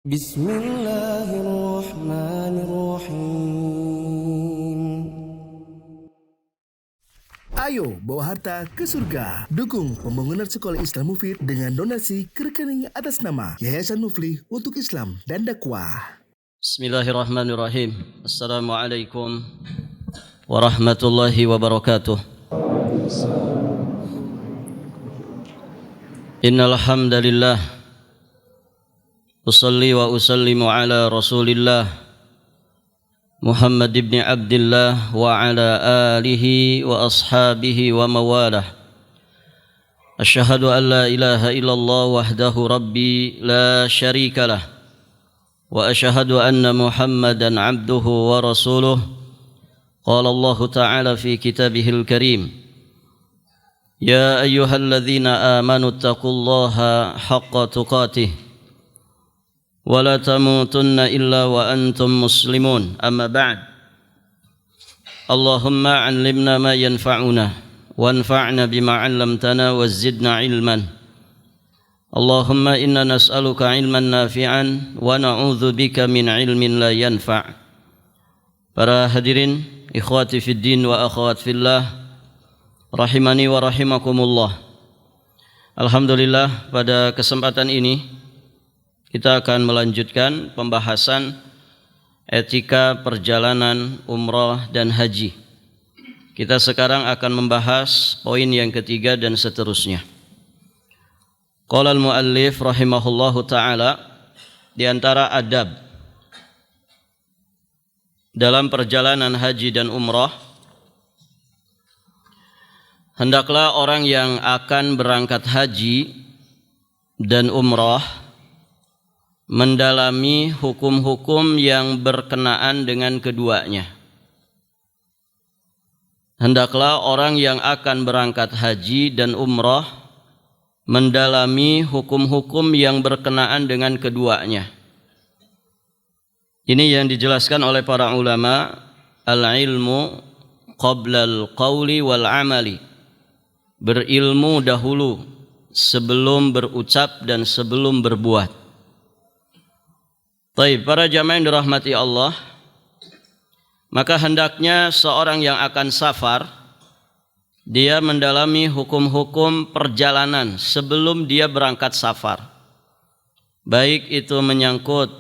Bismillahirrahmanirrahim. Ayo bawa harta ke surga. Dukung pembangunan sekolah Islam Mufid dengan donasi ke rekening atas nama Yayasan Muflih untuk Islam dan Dakwah. Bismillahirrahmanirrahim. Assalamualaikum warahmatullahi wabarakatuh. Innal hamdalillah usalli wa usallimu ala Rasulillah Muhammad ibn Abdullah wa ala alihi wa ashabihi wa mawalah. Asyhadu an la ilaha illallah wahdahu rabbi la syarika lah wa asyhadu anna Muhammadan abduhu wa rasuluh. Qala Allah ta'ala fi kitabihil karim, ya ayyuhalladzina amanu taqullaha haqqa tuqatih wa la tamutunna illa wa antum muslimun. Amma ba'd. Allahumma 'allimna ma yanfa'una wanfa'na bima 'allamtana wazidna ilman. Allahumma inna nas'aluka ilman nafi'an wa na'udzu bika min ilmin la yanfa'. Para hadirin, ikhwati fid din wa akhwat fillah, rahimani wa rahimakumullah. Alhamdulillah, pada kesempatan ini kita akan melanjutkan pembahasan etika perjalanan umrah dan haji. Kita sekarang akan membahas poin yang ketiga dan seterusnya. Qala al-muallif rahimahullahu ta'ala, di antara adab dalam perjalanan haji dan umrah, hendaklah orang yang akan berangkat haji dan umrah mendalami hukum-hukum yang berkenaan dengan keduanya. Hendaklah orang yang akan berangkat haji dan umrah mendalami hukum-hukum yang berkenaan dengan keduanya. Ini yang dijelaskan oleh para ulama, al-ilmu qabla al-qawli wal-amali. Berilmu dahulu sebelum berucap dan sebelum berbuat. Baik, para jamaah yang dirahmati Allah, maka hendaknya seorang yang akan safar, dia mendalami hukum-hukum perjalanan sebelum dia berangkat safar. Baik itu menyangkut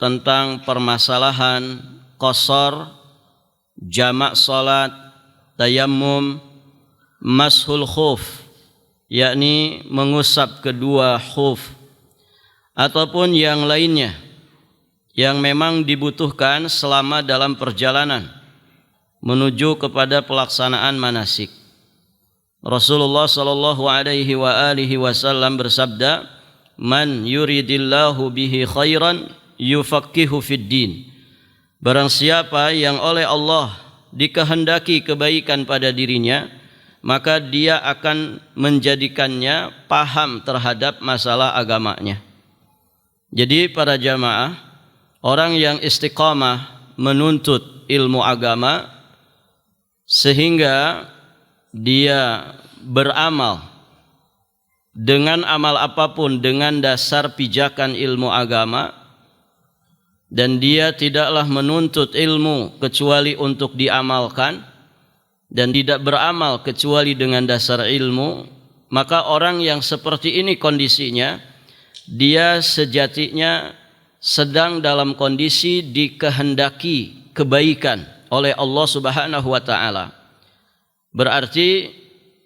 tentang permasalahan qasar, jamak salat, tayammum, mashul khuf, yakni mengusap kedua khuf, ataupun yang lainnya yang memang dibutuhkan selama dalam perjalanan menuju kepada pelaksanaan manasik. Rasulullah sallallahu alaihi wa alihi wasallam bersabda, "Man yuridillahu bihi khairan yufaqihu fid din." Barang siapa yang oleh Allah dikehendaki kebaikan pada dirinya, maka dia akan menjadikannya paham terhadap masalah agamanya. Jadi para jamaah, orang yang istiqamah menuntut ilmu agama sehingga dia beramal dengan amal apapun dengan dasar pijakan ilmu agama, dan dia tidaklah menuntut ilmu kecuali untuk diamalkan dan tidak beramal kecuali dengan dasar ilmu, maka orang yang seperti ini kondisinya, dia sejatinya sedang dalam kondisi dikehendaki kebaikan oleh Allah Subhanahu wa ta'ala. Berarti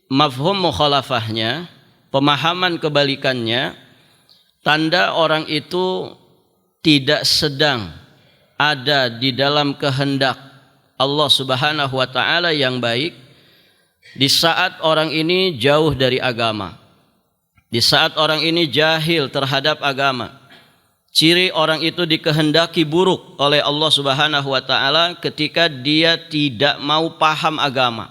mafhum mukhalafahnya, pemahaman kebalikannya, tanda orang itu tidak sedang ada di dalam kehendak Allah Subhanahu wa ta'ala yang baik di saat orang ini jauh dari agama, di saat orang ini jahil terhadap agama. Ciri orang itu dikehendaki buruk oleh Allah Subhanahu wa ta'ala ketika dia tidak mau paham agama.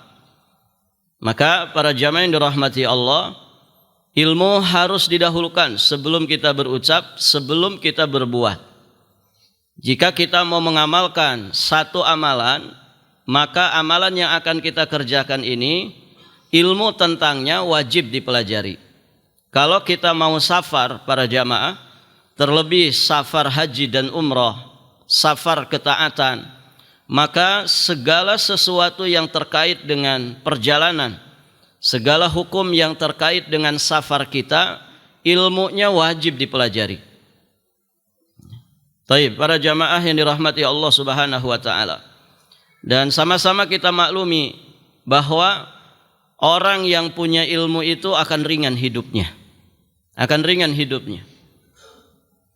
Maka para jamaah yang dirahmati Allah, ilmu harus didahulukan sebelum kita berucap, sebelum kita berbuat. Jika kita mau mengamalkan satu amalan, maka amalan yang akan kita kerjakan ini, ilmu tentangnya wajib dipelajari. Kalau kita mau safar para jamaah, terlebih safar haji dan umrah, safar ketaatan, maka segala sesuatu yang terkait dengan perjalanan, segala hukum yang terkait dengan safar kita, ilmunya wajib dipelajari. Baik, para jamaah yang dirahmati Allah Subhanahu wa taala. Dan sama-sama kita maklumi bahwa orang yang punya ilmu itu akan ringan hidupnya. Akan ringan hidupnya.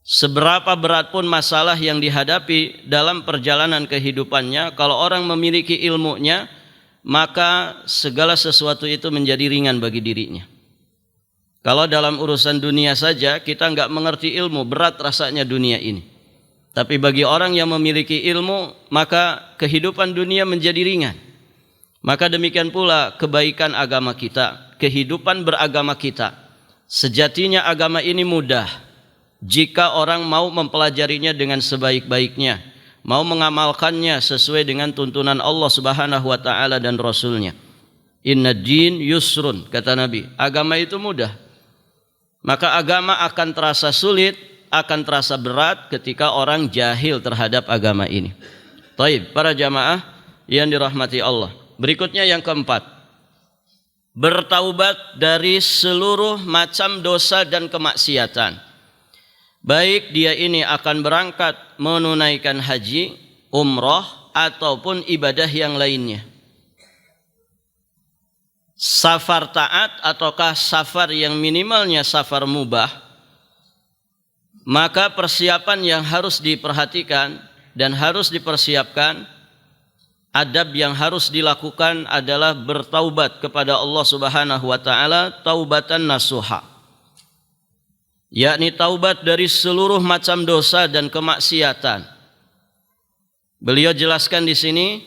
Seberapa berat pun masalah yang dihadapi dalam perjalanan kehidupannya, kalau orang memiliki ilmunya, maka segala sesuatu itu menjadi ringan bagi dirinya. Kalau dalam urusan dunia saja kita nggak mengerti ilmu, berat rasanya dunia ini. Tapi bagi orang yang memiliki ilmu, maka kehidupan dunia menjadi ringan. Maka demikian pula kebaikan agama kita, kehidupan beragama kita. Sejatinya agama ini mudah jika orang mau mempelajarinya dengan sebaik-baiknya, mau mengamalkannya sesuai dengan tuntunan Allah Subhanahu wa taala dan Rasulnya. Inna din yusrun, kata Nabi, agama itu mudah. Maka agama akan terasa sulit, akan terasa berat ketika orang jahil terhadap agama ini. Taib, para jamaah yang dirahmati Allah. Berikutnya yang keempat, bertaubat dari seluruh macam dosa dan kemaksiatan. Baik dia ini akan berangkat menunaikan haji, umrah, ataupun ibadah yang lainnya. Safar taat ataukah safar yang minimalnya safar mubah, maka persiapan yang harus diperhatikan dan harus dipersiapkan, adab yang harus dilakukan adalah bertaubat kepada Allah Subhanahu wa taala taubatan nasuha. Yakni taubat dari seluruh macam dosa dan kemaksiatan. Beliau jelaskan di sini,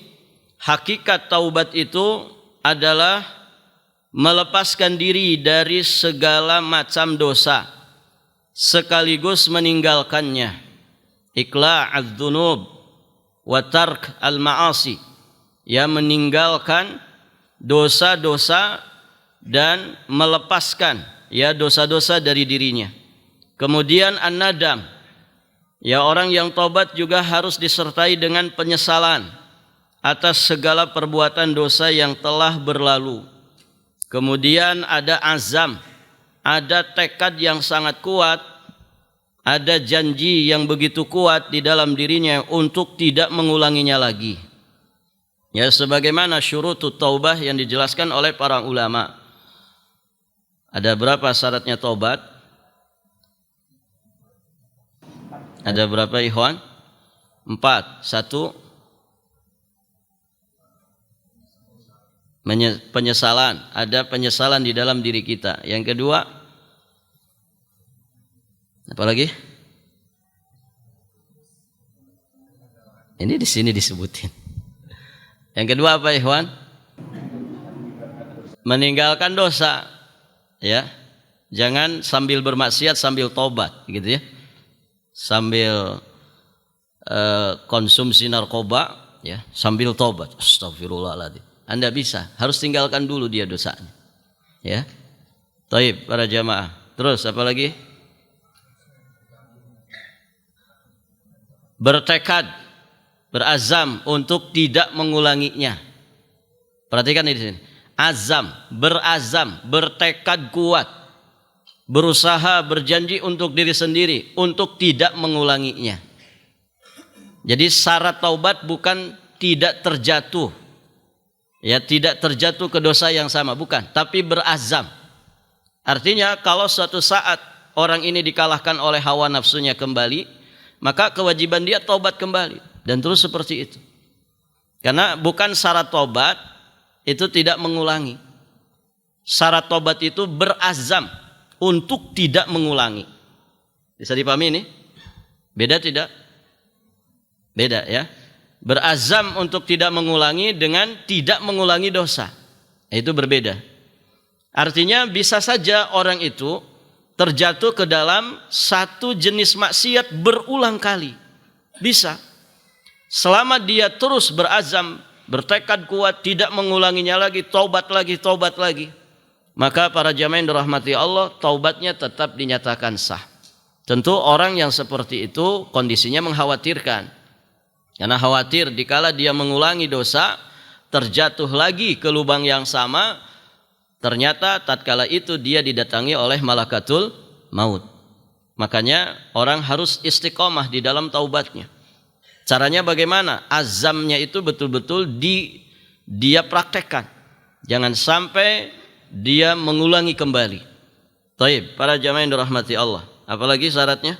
hakikat taubat itu adalah melepaskan diri dari segala macam dosa sekaligus meninggalkannya. Iqla'adz dzunub wa tark al-ma'asi, ya, meninggalkan dosa-dosa dan melepaskan ya dosa-dosa dari dirinya. Kemudian an-nadam, ya, orang yang tobat juga harus disertai dengan penyesalan atas segala perbuatan dosa yang telah berlalu. Kemudian ada azam, ada tekad yang sangat kuat, ada janji yang begitu kuat di dalam dirinya untuk tidak mengulanginya lagi. Ya, sebagaimana syurutut taubah yang dijelaskan oleh para ulama. Ada berapa syaratnya taubat? Ada berapa, ikhwan? 4. 1, penyesalan. Ada penyesalan di dalam diri kita. Yang kedua, apa lagi? Ini di sini disebutin. Yang kedua apa, ikhwan? Meninggalkan dosa. Ya, jangan sambil bermaksiat sambil tobat, gitu ya. Sambil konsumsi narkoba, ya, sambil tobat. Astagfirullahaladzim. Anda bisa, harus tinggalkan dulu dia dosanya. Ya. Taib, para jamaah. Terus apa lagi? Bertekad, berazam untuk tidak mengulanginya. Perhatikan di sini. Azam, berazam, bertekad kuat, berusaha, berjanji untuk diri sendiri untuk tidak mengulanginya. Jadi syarat taubat bukan tidak terjatuh, ya, tidak terjatuh ke dosa yang sama, bukan, tapi berazam. Artinya kalau suatu saat orang ini dikalahkan oleh hawa nafsunya kembali, maka kewajiban dia taubat kembali dan terus seperti itu. Karena bukan syarat taubat itu tidak mengulangi. Syarat taubat itu berazam untuk tidak mengulangi. Bisa dipahami ini? Beda tidak? Beda, ya. Berazam untuk tidak mengulangi dengan tidak mengulangi dosa. Itu berbeda. Artinya bisa saja orang itu terjatuh ke dalam satu jenis maksiat berulang kali. Bisa. Selama dia terus berazam, bertekad kuat, tidak mengulanginya lagi, taubat lagi, maka para jamaah yang dirahmati Allah, taubatnya tetap dinyatakan sah. Tentu orang yang seperti itu kondisinya mengkhawatirkan. Karena khawatir dikala dia mengulangi dosa, terjatuh lagi ke lubang yang sama, ternyata tatkala itu dia didatangi oleh malakatul maut. Makanya orang harus istiqomah di dalam taubatnya. Caranya bagaimana? Azamnya itu betul-betul dia praktekkan. Jangan sampai dia mengulangi kembali. Taib, para jamaah yang dirahmati Allah. Apalagi syaratnya?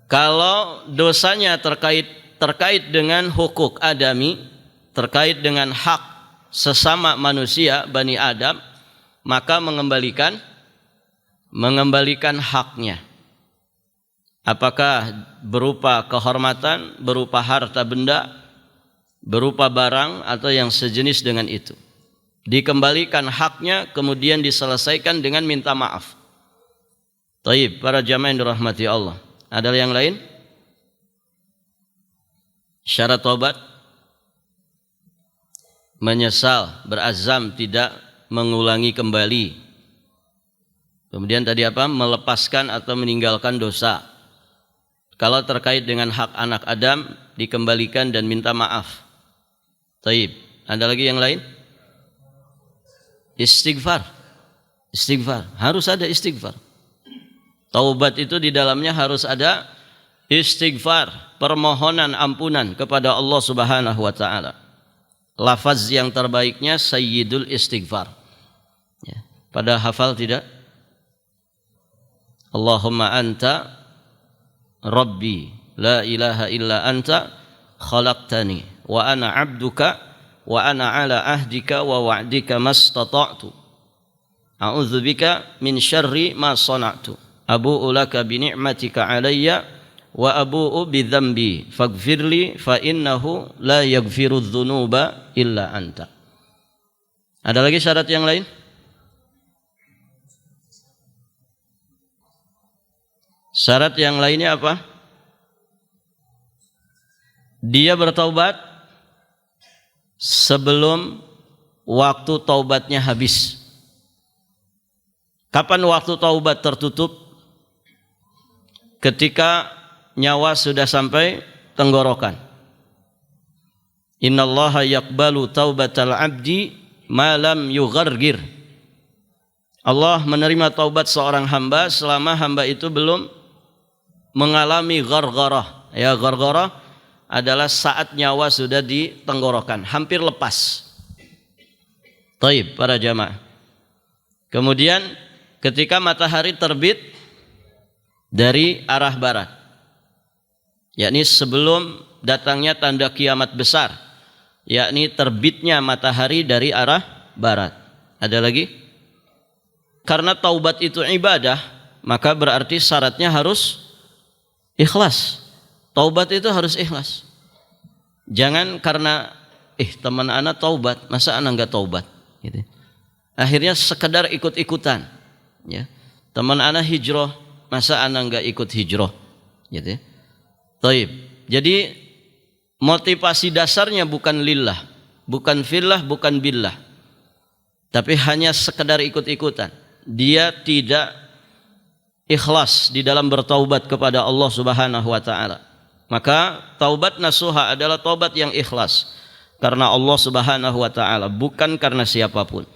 Kalau dosanya terkait dengan hukuk adami, terkait dengan hak sesama manusia Bani Adam, maka mengembalikan haknya. Apakah berupa kehormatan, berupa harta benda, berupa barang, atau yang sejenis dengan itu. Dikembalikan haknya, kemudian diselesaikan dengan minta maaf. Taib, para jamaah yang dirahmati Allah. Ada yang lain? Syarat taubat? Menyesal, berazam tidak mengulangi kembali. Kemudian tadi apa? Melepaskan atau meninggalkan dosa. Kalau terkait dengan hak anak Adam, dikembalikan dan minta maaf. Taib. Ada lagi yang lain? Istighfar. Harus ada istighfar. Taubat itu di dalamnya harus ada istighfar, permohonan ampunan kepada Allah Subhanahu wa taala. Lafaz yang terbaiknya sayyidul istighfar. Ya. Pada hafal tidak? Allahumma anta rabbi la ilaha illa anta khalaqtani wa ana abduka wa ana ala ahdika wa wa'dika mastata'tu a'udzubika min syarri ma sana'tu abu'u laka bi ni'matika alayya wa abu'u bi dzambi faghfirli fa innahu la yaghfiru dzunuba illa anta. Ada lagi syarat yang lain? Syarat yang lainnya apa? Dia bertaubat sebelum waktu taubatnya habis. Kapan waktu taubat tertutup? Ketika nyawa sudah sampai tenggorokan. Innallaha yaqbalu taubatal abdi ma lam yughargir. Allah menerima taubat seorang hamba selama hamba itu belum mengalami ghargharah. Ya, ghargharah adalah saat nyawa sudah di tenggorokan, hampir lepas. Taib, para jamaah. Kemudian ketika matahari terbit dari arah barat, yakni sebelum datangnya tanda kiamat besar, yakni terbitnya matahari dari arah barat. Ada lagi? Karena taubat itu ibadah, maka berarti syaratnya harus ikhlas. Taubat itu harus ikhlas. Jangan karena teman anak taubat, masa anak enggak taubat gitu. Akhirnya sekedar ikut-ikutan, ya. Teman anak hijrah, masa anak enggak ikut hijrah gitu. Taib. Jadi motivasi dasarnya bukan lillah, bukan fillah, bukan billah. Tapi hanya sekedar ikut-ikutan. Dia tidak ikhlas di dalam bertaubat kepada Allah Subhanahu wa taala. Maka taubat nasuha adalah taubat yang ikhlas karena Allah Subhanahu wa taala, bukan karena siapapun.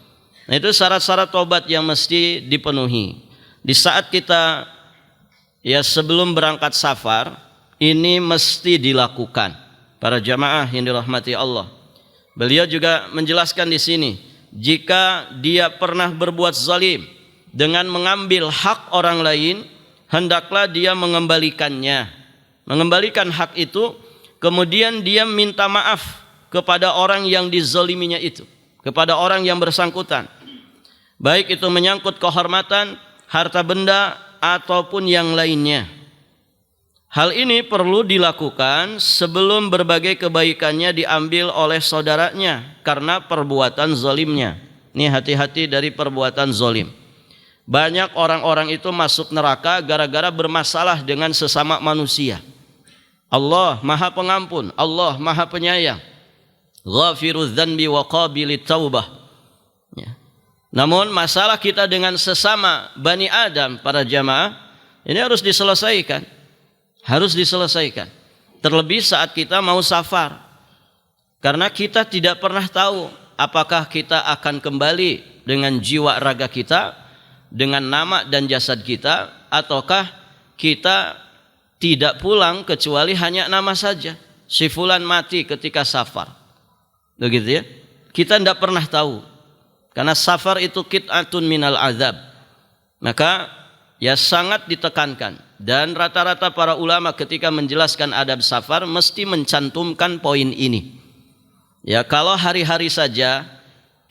Nah, itu syarat-syarat taubat yang mesti dipenuhi. Di saat kita sebelum berangkat safar, ini mesti dilakukan. Para jamaah yang dirahmati Allah. Beliau juga menjelaskan di sini, jika dia pernah berbuat zalim dengan mengambil hak orang lain, hendaklah dia mengembalikan hak itu, kemudian dia minta maaf kepada orang yang dizaliminya itu, kepada orang yang bersangkutan, baik itu menyangkut kehormatan, harta benda, ataupun yang lainnya. Hal ini perlu dilakukan sebelum berbagai kebaikannya diambil oleh saudaranya karena perbuatan zalimnya. Ini hati-hati dari perbuatan zalim. Banyak orang-orang itu masuk neraka gara-gara bermasalah dengan sesama manusia. Allah Maha Pengampun, Allah Maha Penyayang. Ghafirudz dzanbi wa qabilit taubah. Ya. Namun masalah kita dengan sesama Bani Adam, para jamaah, ini harus diselesaikan. Harus diselesaikan. Terlebih saat kita mau safar. Karena kita tidak pernah tahu apakah kita akan kembali dengan jiwa raga kita, dengan nama dan jasad kita, ataukah kita tidak pulang kecuali hanya nama saja. Si fulan mati ketika safar. Begitu ya. Kita tidak pernah tahu. Karena safar itu qit'atun minal azab. Maka ya sangat ditekankan. Dan rata-rata para ulama ketika menjelaskan adab safar mesti mencantumkan poin ini. Ya, kalau hari-hari saja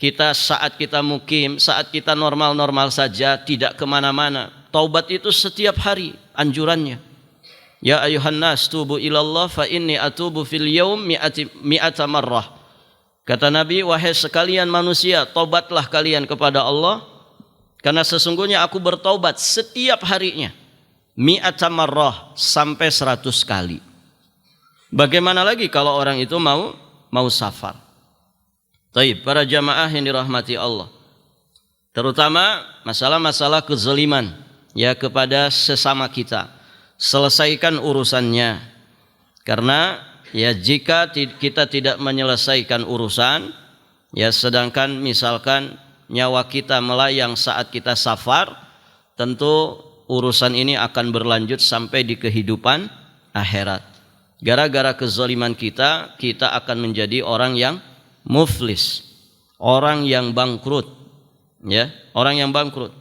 kita saat kita mukim, saat kita normal-normal saja, tidak kemana-mana, taubat itu setiap hari anjurannya. Ya ayuhan nas tubu ilallah fa inni atubu fil yaum mi'ata marrah. Kata Nabi, wahai sekalian manusia, taubatlah kalian kepada Allah, karena sesungguhnya aku bertaubat setiap harinya mi'ata marrah, sampai 100 kali. Bagaimana lagi kalau orang itu mau safar? Taib, para jamaah yang dirahmati Allah, terutama masalah-masalah kezaliman ya kepada sesama kita, selesaikan urusannya. Karena ya jika kita tidak menyelesaikan urusan, ya sedangkan misalkan nyawa kita melayang saat kita safar, tentu urusan ini akan berlanjut sampai di kehidupan akhirat. Gara-gara kezaliman kita akan menjadi orang yang muflis, orang yang bangkrut, ya, orang yang bangkrut.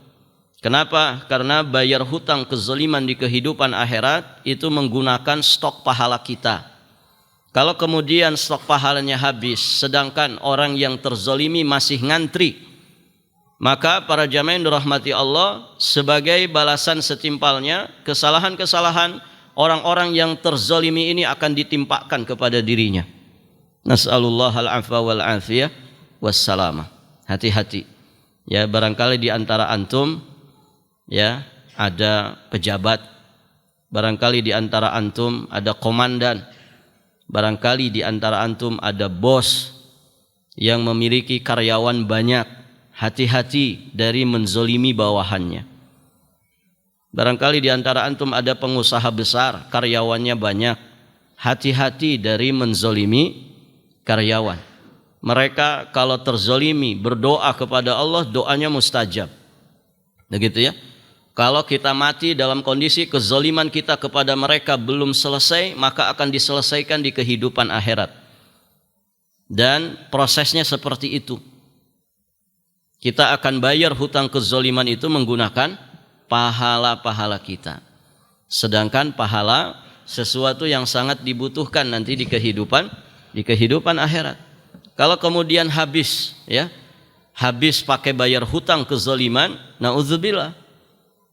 Kenapa? Karena bayar hutang kezaliman di kehidupan akhirat itu menggunakan stok pahala kita. Kalau kemudian stok pahalanya habis, sedangkan orang yang terzalimi masih ngantri, maka para jamaah yang dirahmati Allah, sebagai balasan setimpalnya, kesalahan-kesalahan orang-orang yang terzalimi ini akan ditimpakan kepada dirinya. Nas'alullah al-afwa wal-afiyah wassalamah. Hati-hati. Ya, barangkali di antara antum ya ada pejabat, barangkali di antara antum ada komandan, barangkali di antara antum ada bos yang memiliki karyawan banyak. Hati-hati dari menzolimi bawahannya. Barangkali di antara antum ada pengusaha besar, karyawannya banyak. Hati-hati dari menzolimi karyawan. Mereka kalau terzolimi berdoa kepada Allah, doanya mustajab. Begitu ya. Kalau kita mati dalam kondisi kezoliman kita kepada mereka belum selesai, maka akan diselesaikan di kehidupan akhirat. Dan prosesnya seperti itu. Kita akan bayar hutang kezoliman itu menggunakan pahala-pahala kita. Sedangkan pahala sesuatu yang sangat dibutuhkan nanti di kehidupan akhirat. Kalau kemudian habis ya, habis pakai bayar hutang kezoliman, naudzubillah.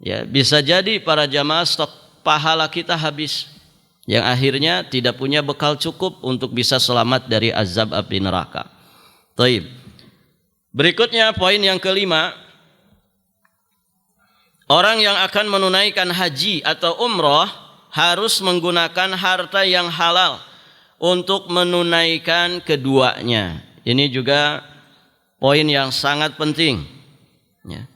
Ya, bisa jadi para jamaah stok pahala kita habis, yang akhirnya tidak punya bekal cukup untuk bisa selamat dari azab api neraka. Taib. Berikutnya poin yang kelima, orang yang akan menunaikan haji atau umroh harus menggunakan harta yang halal untuk menunaikan keduanya. Ini juga poin yang sangat penting. Ya.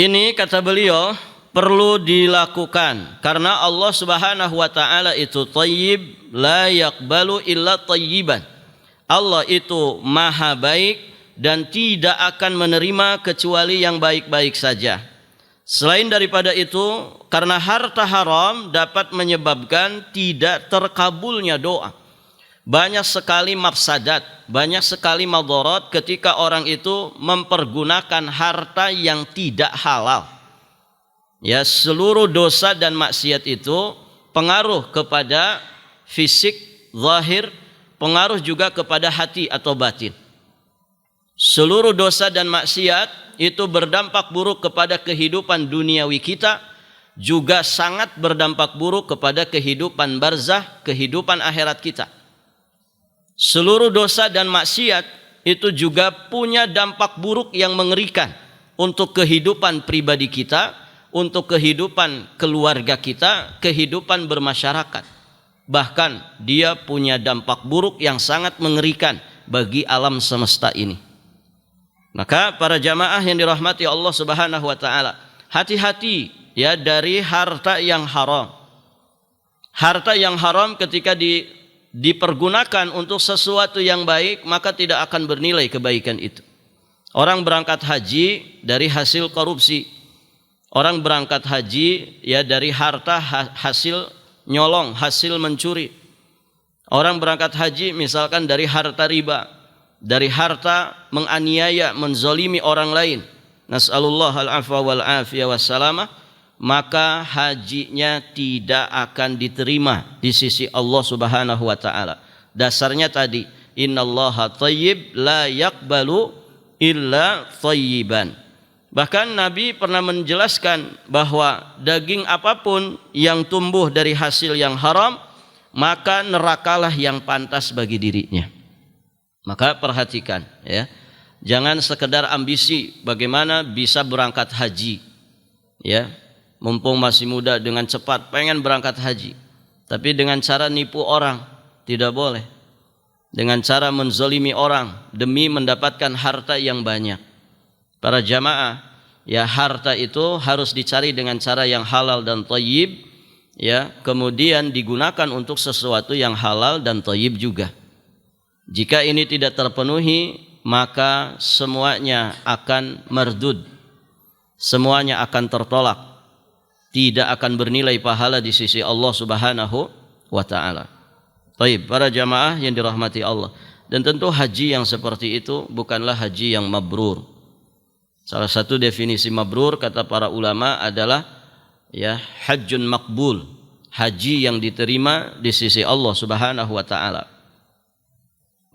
Ini kata beliau perlu dilakukan karena Allah Subhanahu wa taala itu thayyib, la yaqbalu illa thayyiban. Allah itu maha baik dan tidak akan menerima kecuali yang baik-baik saja. Selain daripada itu, karena harta haram dapat menyebabkan tidak terkabulnya doa. Banyak sekali mafsadat, banyak sekali madarat ketika orang itu mempergunakan harta yang tidak halal. Ya, seluruh dosa dan maksiat itu pengaruh kepada fisik, zahir, pengaruh juga kepada hati atau batin. Seluruh dosa dan maksiat itu berdampak buruk kepada kehidupan duniawi kita, juga sangat berdampak buruk kepada kehidupan barzah, kehidupan akhirat kita. Seluruh dosa dan maksiat itu juga punya dampak buruk yang mengerikan untuk kehidupan pribadi kita, untuk kehidupan keluarga kita, kehidupan bermasyarakat. Bahkan dia punya dampak buruk yang sangat mengerikan bagi alam semesta ini. Maka para jamaah yang dirahmati Allah Subhanahu wa taala, hati-hati ya dari harta yang haram. Harta yang haram ketika dipergunakan untuk sesuatu yang baik, maka tidak akan bernilai kebaikan itu. Orang berangkat haji dari hasil korupsi. Orang berangkat haji ya dari harta hasil nyolong, hasil mencuri. Orang berangkat haji misalkan dari harta riba, dari harta menganiaya, menzolimi orang lain. Nas'alullah al-afwa wal-afiyah wassalamah. Maka hajinya tidak akan diterima di sisi Allah Subhanahu wa taala. Dasarnya tadi, innallaha thayyib la yaqbalu illa thayyiban. Bahkan Nabi pernah menjelaskan bahwa daging apapun yang tumbuh dari hasil yang haram, maka nerakalah yang pantas bagi dirinya. Maka perhatikan ya. Jangan sekedar ambisi bagaimana bisa berangkat haji. Ya. Mumpung masih muda dengan cepat pengen berangkat haji, tapi dengan cara nipu orang tidak boleh, dengan cara menzolimi orang demi mendapatkan harta yang banyak. Para jamaah ya, harta itu harus dicari dengan cara yang halal dan thayyib ya, kemudian digunakan untuk sesuatu yang halal dan thayyib juga. Jika ini tidak terpenuhi, maka semuanya akan mardud, semuanya akan tertolak, tidak akan bernilai pahala di sisi Allah Subhanahu wa taala. Baik, para jamaah yang dirahmati Allah. Dan tentu haji yang seperti itu bukanlah haji yang mabrur. Salah satu definisi mabrur kata para ulama adalah ya hajjun makbul, haji yang diterima di sisi Allah Subhanahu wa taala.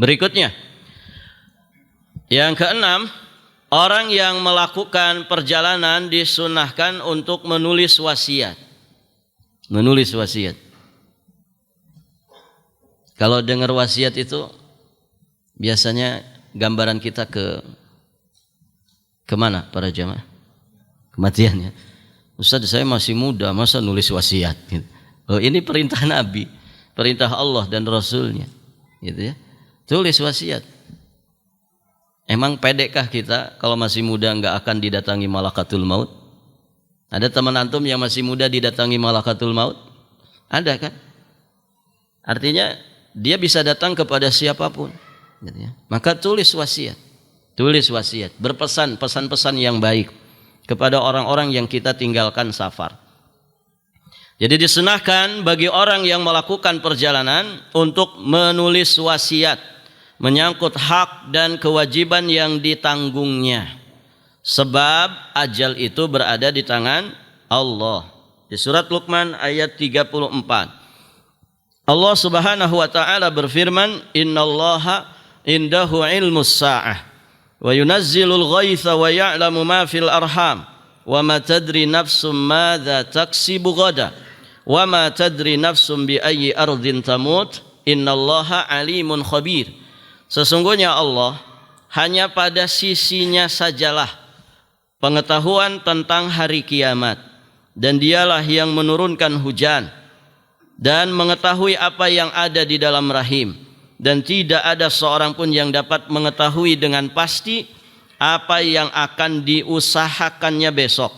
Berikutnya, yang keenam, orang yang melakukan perjalanan disunahkan untuk menulis wasiat. Menulis wasiat. Kalau dengar wasiat itu biasanya gambaran kita kemana para jamaah? Kematian ya. Ustaz, saya masih muda, masa nulis wasiat? Oh, ini perintah Nabi, perintah Allah dan Rasulnya, gitu ya. Tulis wasiat. Emang pedekkah kita kalau masih muda enggak akan didatangi malakatul maut? Ada teman antum yang masih muda didatangi malakatul maut? Ada kan? Artinya dia bisa datang kepada siapapun. Maka tulis wasiat. Tulis wasiat. Berpesan, pesan-pesan yang baik kepada orang-orang yang kita tinggalkan safar. Jadi disunahkan bagi orang yang melakukan perjalanan untuk menulis wasiat menyangkut hak dan kewajiban yang ditanggungnya, sebab ajal itu berada di tangan Allah. Di surat Luqman ayat 34, Allah Subhanahu wa taala berfirman, innallaha indahu ilmus sa'ah wa yunazzilul ghaitha wa ya'lamu ma fil arham wa ma tadri nafsum madza taksibu ghada wa ma tadri nafsum bi ayyi ardin tamut innallaha alimun khabir. Sesungguhnya Allah hanya pada sisinya sajalah pengetahuan tentang hari kiamat, dan dialah yang menurunkan hujan dan mengetahui apa yang ada di dalam rahim, dan tidak ada seorang pun yang dapat mengetahui dengan pasti apa yang akan diusahakannya besok,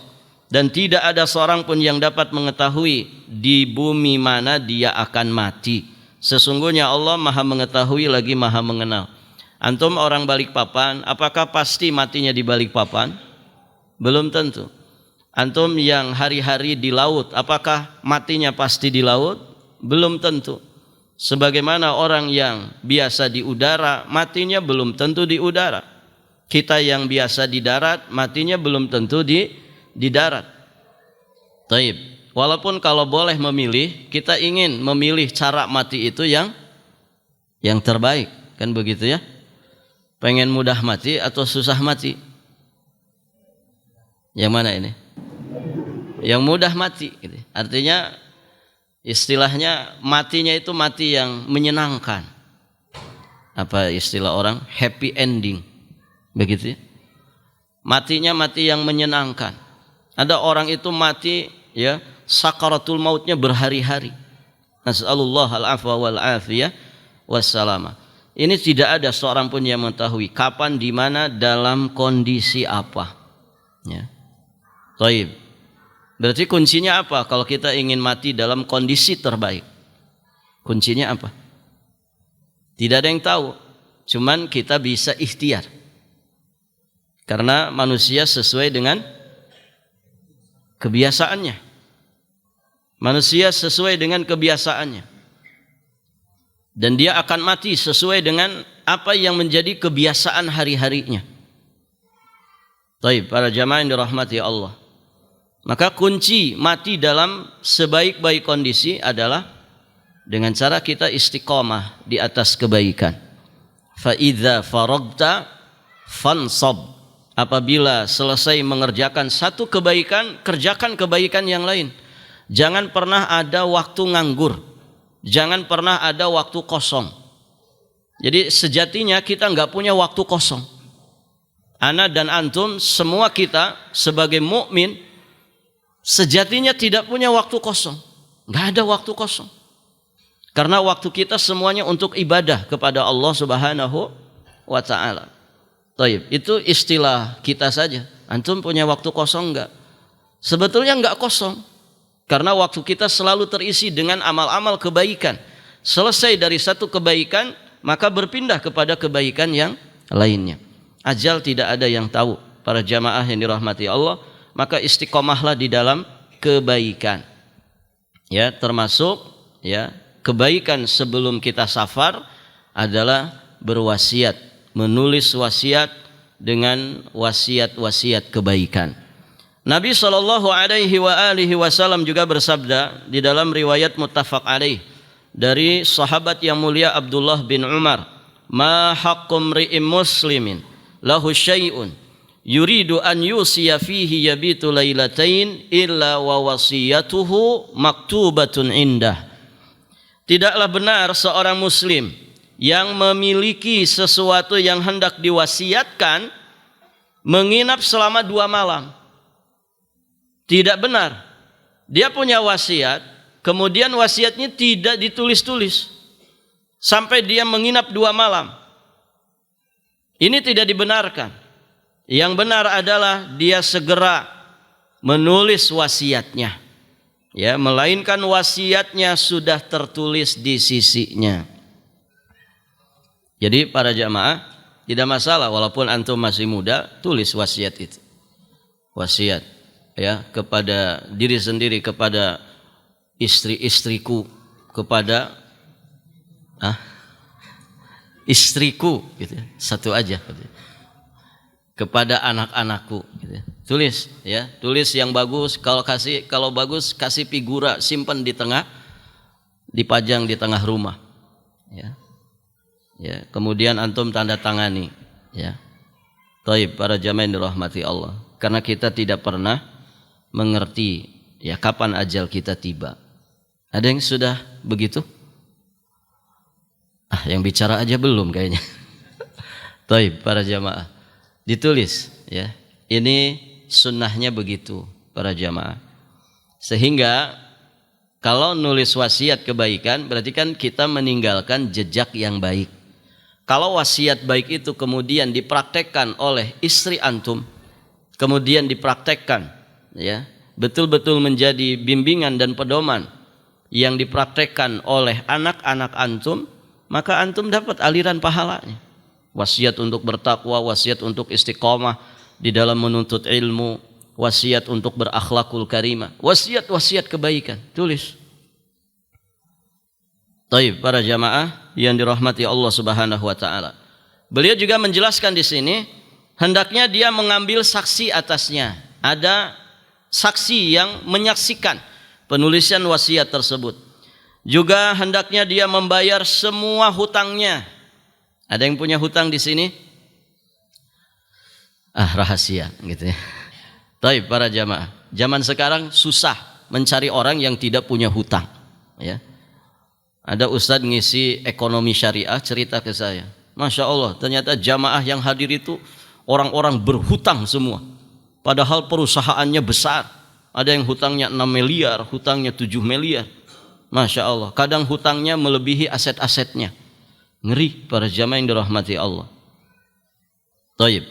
dan tidak ada seorang pun yang dapat mengetahui di bumi mana dia akan mati. Sesungguhnya Allah maha mengetahui lagi maha mengenal. Antum orang Balikpapan, apakah pasti matinya di Balikpapan? Belum tentu. Antum yang hari-hari di laut, apakah matinya pasti di laut? Belum tentu. Sebagaimana orang yang biasa di udara, matinya belum tentu di udara. Kita yang biasa di darat, matinya belum tentu di darat. Taib. Walaupun kalau boleh memilih, kita ingin memilih cara mati itu yang terbaik, kan begitu ya? Pengen mudah mati atau susah mati? Yang mana ini? Yang mudah mati, gitu. Artinya istilahnya matinya itu mati yang menyenangkan. Apa istilah orang? Happy ending, begitu ya? Matinya mati yang menyenangkan. Ada orang itu mati ya sakaratul mautnya berhari-hari. Nas'alullah al-afwa wal afiyah wassalamah. Ini tidak ada seorang pun yang mengetahui kapan, di mana, dalam kondisi apa. Ya. Taib. Berarti kuncinya apa kalau kita ingin mati dalam kondisi terbaik? Kuncinya apa? Tidak ada yang tahu. Cuman kita bisa ikhtiar. Karena manusia sesuai dengan kebiasaannya. Manusia sesuai dengan kebiasaannya. Dan dia akan mati sesuai dengan apa yang menjadi kebiasaan hari-harinya. Baik, para jamaah yang dirahmati Allah. Maka kunci mati dalam sebaik-baik kondisi adalah dengan cara kita istiqomah di atas kebaikan. Fa idza faragta fansab. Apabila selesai mengerjakan satu kebaikan, kerjakan kebaikan yang lain. Jangan pernah ada waktu nganggur. Jangan pernah ada waktu kosong. Jadi sejatinya kita nggak punya waktu kosong. Ana dan antum, semua kita sebagai mukmin sejatinya tidak punya waktu kosong. Nggak ada waktu kosong. Karena waktu kita semuanya untuk ibadah kepada Allah Subhanahu wa ta'ala. Taib, itu istilah kita saja. Antum punya waktu kosong enggak? Sebetulnya enggak kosong. Karena waktu kita selalu terisi dengan amal-amal kebaikan. Selesai dari satu kebaikan, maka berpindah kepada kebaikan yang lainnya. Ajal tidak ada yang tahu. Para jamaah yang dirahmati Allah, maka istiqomahlah di dalam kebaikan. Ya, termasuk ya, kebaikan sebelum kita safar adalah berwasiat. Menulis wasiat dengan wasiat-wasiat kebaikan. Nabi SAW juga bersabda di dalam riwayat muttafaq alaih dari sahabat yang mulia Abdullah bin Umar, ma haqqum ri'im muslimin lahu syai'un yuridu an yusiya fihi yabitu lailatain illa wa wasiyatuhu maktubatun indah. Tidaklah benar seorang muslim yang memiliki sesuatu yang hendak diwasiatkan menginap selama 2 malam. Tidak benar. Dia punya wasiat, kemudian wasiatnya tidak ditulis-tulis sampai dia menginap 2 malam. Ini tidak dibenarkan. Yang benar adalah dia segera menulis wasiatnya. Ya, melainkan wasiatnya sudah tertulis di sisinya. Jadi para jamaah, tidak masalah walaupun antum masih muda, tulis wasiat itu. Wasiat ya, kepada diri sendiri, kepada istri-istriku, kepada istriku gitu, satu aja gitu. Kepada anak-anakku gitu. Tulis ya, tulis yang bagus. Kalau bagus kasih figura, simpan di tengah, dipajang di tengah rumah ya. Ya, kemudian antum tanda tangani ya. Taib, para jamaah yang dirahmati Allah. Karena kita tidak pernah mengerti ya kapan ajal kita tiba. Ada yang sudah begitu? Yang bicara aja belum kayaknya. Taib, para jamaah. Ditulis ya. Ini sunnahnya begitu, para jamaah. Sehingga kalau nulis wasiat kebaikan berarti kan kita meninggalkan jejak yang baik. Kalau wasiat baik itu kemudian dipraktekkan oleh istri antum, kemudian dipraktekkan ya, betul-betul menjadi bimbingan dan pedoman yang dipraktekkan oleh anak-anak antum, maka antum dapat aliran pahalanya. Wasiat untuk bertakwa, wasiat untuk istiqomah di dalam menuntut ilmu, wasiat untuk berakhlakul karimah, wasiat-wasiat kebaikan, tulis. Taib, para jamaah yang dirahmati Allah Subhanahu wa taala. Beliau juga menjelaskan di sini hendaknya dia mengambil saksi atasnya. Ada saksi yang menyaksikan penulisan wasiat tersebut. Juga hendaknya dia membayar semua hutangnya. Ada yang punya hutang di sini? Rahasia gitu ya. Taib, para jamaah. Zaman sekarang susah mencari orang yang tidak punya hutang ya. Ada ustadz ngisi ekonomi syariah cerita ke saya, Masya Allah, ternyata jamaah yang hadir itu orang-orang berhutang semua. Padahal perusahaannya besar. Ada yang hutangnya 6 miliar, hutangnya 7 miliar. Masya Allah, kadang hutangnya melebihi aset-asetnya. Ngeri para jamaah yang dirahmati Allah. Taib.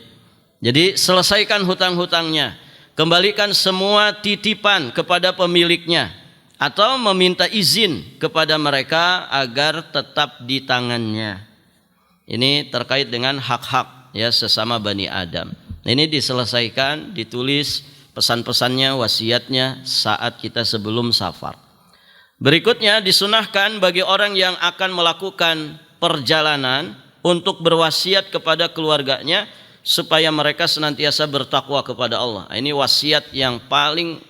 Jadi selesaikan hutang-hutangnya, kembalikan semua titipan kepada pemiliknya, atau meminta izin kepada mereka agar tetap di tangannya. Ini terkait dengan hak-hak ya sesama Bani Adam. Ini diselesaikan, ditulis pesan-pesannya, wasiatnya saat kita sebelum safar. Berikutnya disunahkan bagi orang yang akan melakukan perjalanan untuk berwasiat kepada keluarganya supaya mereka senantiasa bertakwa kepada Allah. Ini wasiat yang paling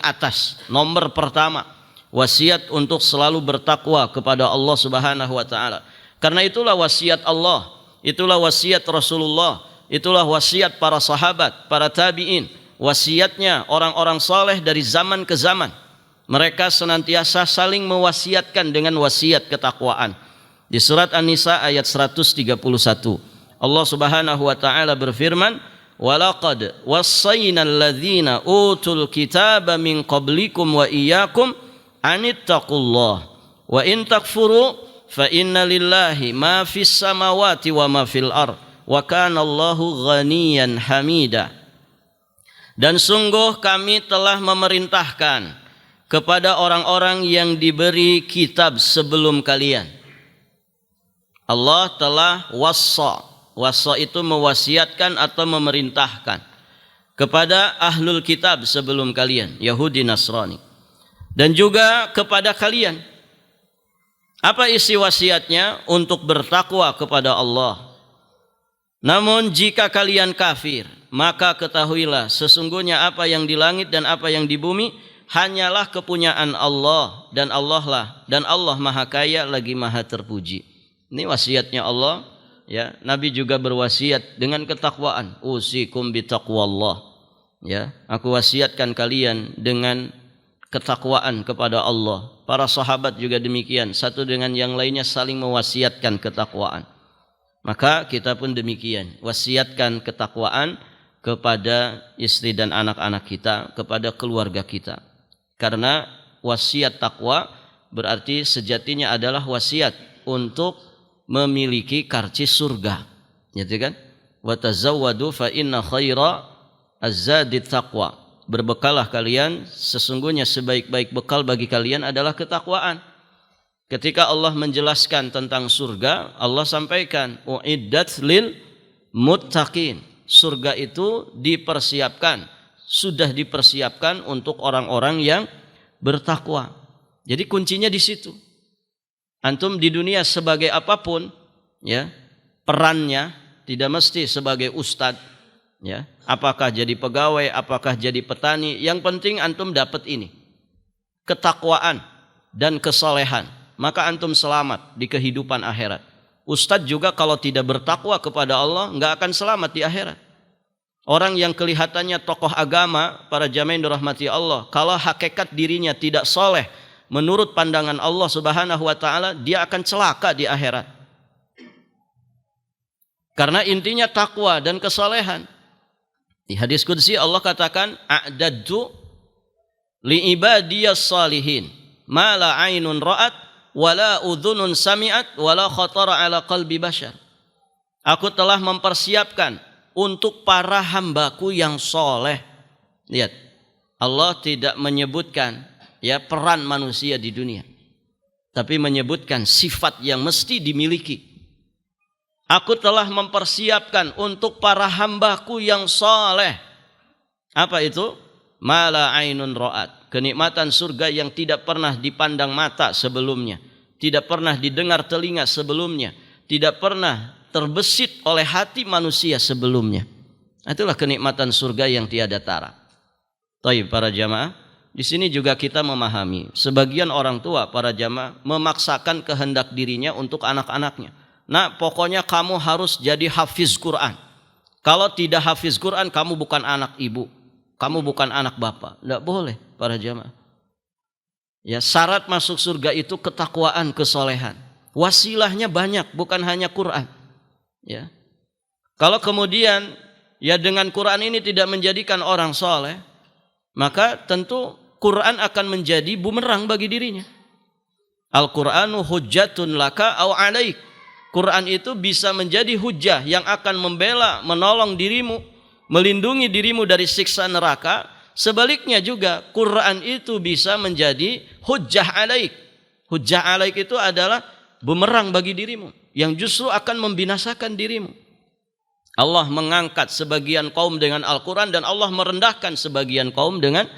atas, nomor pertama, wasiat untuk selalu bertakwa kepada Allah Subhanahu wa taala. Karena itulah wasiat Allah, itulah wasiat Rasulullah, itulah wasiat para sahabat, para tabi'in, wasiatnya orang-orang saleh dari zaman ke zaman. Mereka senantiasa saling mewasiatkan dengan wasiat ketakwaan. Di surat An-Nisa ayat 131, Allah Subhanahu wa taala berfirman, "Walaqad wassayna alladzina utul kitaba min qablikum wa iyyakum anittaqullah wa in takfuru fa inna lillahi ma fis samawati wa ma fil ard wa kana Allahu ghaniyan hamida." Dan sungguh kami telah memerintahkan kepada orang-orang yang diberi kitab sebelum kalian. Allah telah wassa itu mewasiatkan atau memerintahkan kepada ahlul kitab sebelum kalian, Yahudi Nasrani, dan juga kepada kalian. Apa isi wasiatnya? Untuk bertakwa kepada Allah. Namun jika kalian kafir, maka ketahuilah sesungguhnya apa yang di langit dan apa yang di bumi hanyalah kepunyaan Allah, dan Allah Maha Kaya lagi Maha Terpuji. Ini wasiatnya Allah. Ya, Nabi juga berwasiat dengan ketakwaan. Usikum bitaqwallah. Ya, aku wasiatkan kalian dengan ketakwaan kepada Allah. Para sahabat juga demikian, satu dengan yang lainnya saling mewasiatkan ketakwaan. Maka kita pun demikian, wasiatkan ketakwaan kepada istri dan anak-anak kita, kepada keluarga kita. Karena wasiat takwa berarti sejatinya adalah wasiat untuk memiliki karcis surga, gitu kan? Wa tazawwadu fa inna khaira az-zadi taqwa. Berbekalah kalian, sesungguhnya sebaik-baik bekal bagi kalian adalah ketakwaan. Ketika Allah menjelaskan tentang surga, Allah sampaikan uiddat lil muttaqin. Surga itu dipersiapkan, sudah dipersiapkan untuk orang-orang yang bertakwa. Jadi kuncinya di situ. Antum di dunia sebagai apapun, ya, perannya tidak mesti sebagai ustadz, ya. Apakah jadi pegawai, apakah jadi petani, yang penting antum dapat ini, ketakwaan dan kesalehan, maka antum selamat di kehidupan akhirat. Ustadz juga kalau tidak bertakwa kepada Allah, nggak akan selamat di akhirat. Orang yang kelihatannya tokoh agama, para jamaah yang dirahmati Allah, kalau hakikat dirinya tidak soleh menurut pandangan Allah Subhanahu wa taala, dia akan celaka di akhirat. Karena intinya takwa dan kesalehan. Di hadis qudsi Allah katakan, a'dadtu li ibadiyas salihin ma la ainun ra'at wa la udhunun sami'at wa la khatara ala qalbi bashar. Aku telah mempersiapkan untuk para hambaku yang soleh. Lihat, Allah tidak menyebutkan ya peran manusia di dunia, tapi menyebutkan sifat yang mesti dimiliki. Aku telah mempersiapkan untuk para hambaku yang saleh. Apa itu? Mala ainun ra'at, kenikmatan surga yang tidak pernah dipandang mata sebelumnya, tidak pernah didengar telinga sebelumnya, tidak pernah terbesit oleh hati manusia sebelumnya. Itulah kenikmatan surga yang tiada tara. Baik para jamaah, di sini juga kita memahami sebagian orang tua para jamaah memaksakan kehendak dirinya untuk anak-anaknya. Nah, pokoknya kamu harus jadi hafiz Quran. Kalau tidak hafiz Quran, kamu bukan anak ibu, kamu bukan anak bapak. Tidak boleh para jamaah. Ya, syarat masuk surga itu ketakwaan, kesolehan. Wasilahnya banyak, bukan hanya Quran. Ya, kalau kemudian ya dengan Quran ini tidak menjadikan orang soleh, maka tentu Quran akan menjadi bumerang bagi dirinya. Al-Qur'anu hujjatun laka au alaik. Quran itu bisa menjadi hujah yang akan membela, menolong dirimu, melindungi dirimu dari siksa neraka. Sebaliknya juga Quran itu bisa menjadi hujjah alaik. Hujjah alaik itu adalah bumerang bagi dirimu yang justru akan membinasakan dirimu. Allah mengangkat sebagian kaum dengan Al-Quran dan Allah merendahkan sebagian kaum dengan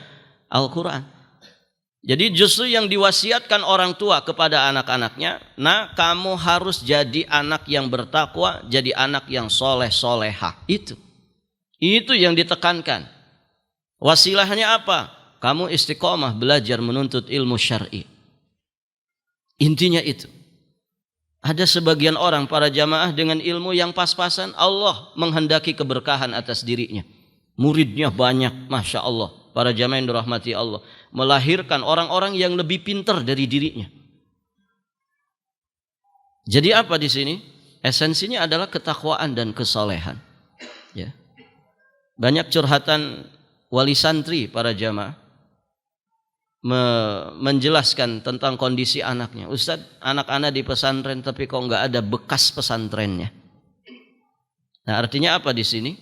Al-Quran. Jadi justru yang diwasiatkan orang tua kepada anak-anaknya, nah kamu harus jadi anak yang bertakwa, jadi anak yang soleh solehah. Itu yang ditekankan. Wasilahnya apa? Kamu istiqomah belajar menuntut ilmu syar'i. Intinya itu. Ada sebagian orang para jamaah dengan ilmu yang pas-pasan, Allah menghendaki keberkahan atas dirinya. Muridnya banyak, Masya Allah. Para jamaah yang dirahmati Allah, melahirkan orang-orang yang lebih pintar dari dirinya. Jadi apa di sini? Esensinya adalah ketakwaan dan kesolehan. Ya. Banyak curhatan wali santri para jamaah menjelaskan tentang kondisi anaknya. Ustaz, anak-anak di pesantren tapi kok nggak ada bekas pesantrennya. Nah, artinya apa di sini?